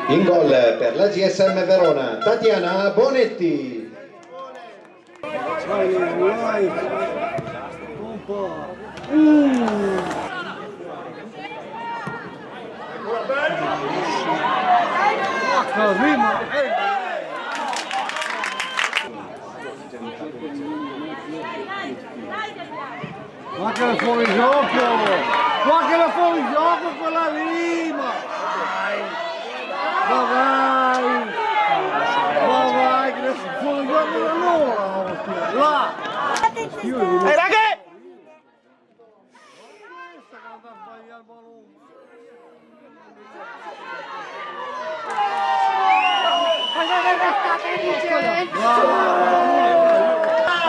In gol per la GSM Verona, Tatiana Bonetti. Guardala fuori gioco! Guardala fuori gioco quella lì! Ma vai, che adesso fuori gioco da loro! Là! Ehi ragazzi!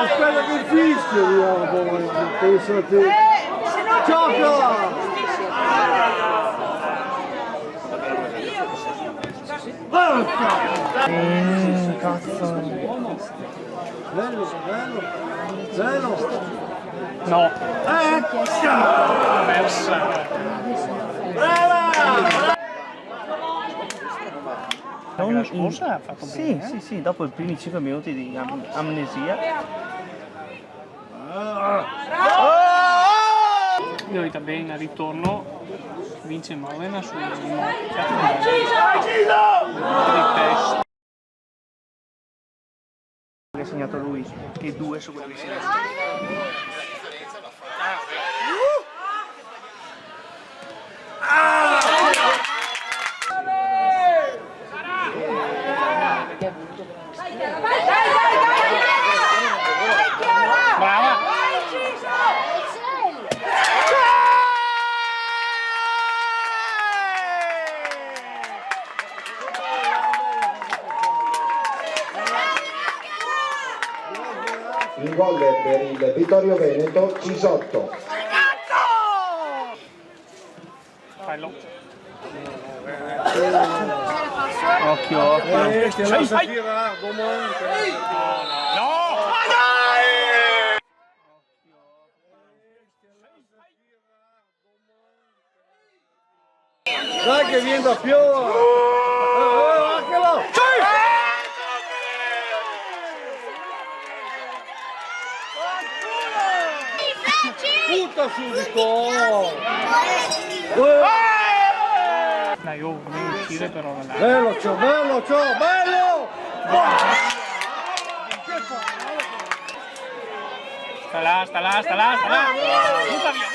Aspetta che fischio, pensa a te! Gioca! Cazzo! Bello! No! Brava! La scorsa ha fatto bene. Sì, dopo i primi 5 minuti di amnesia. Vedete bene, al ritorno vince Modena su test. Che ha segnato lui e 2 su quello che si è brava! In gol per il Vittorio Veneto, Cisotto. Fallo. Occhio. Che la sa tirare, No! Dai che viene da Piova! Anchelo! Butta subito! Dai, oh, devi uscire però là. Bello! Sta là. Butta via!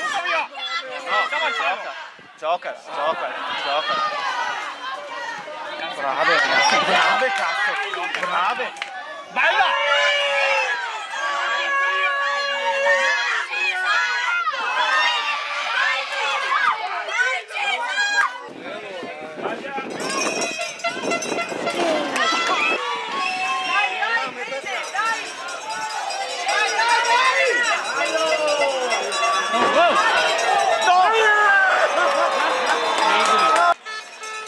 Siamo al fallo. Gioca. Brave, cazzo. Brave. Bella!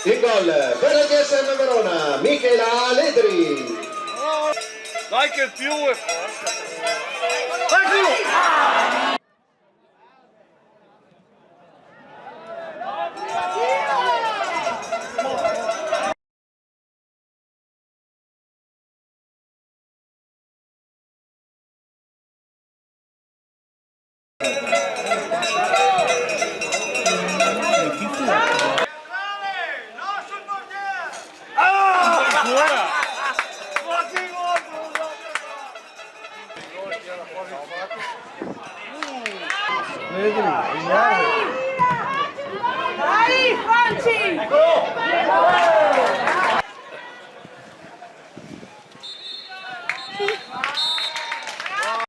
In gol per la GSM Verona, Michela Ledri. Dai che il più è forte. Vedi? Dai, Franci!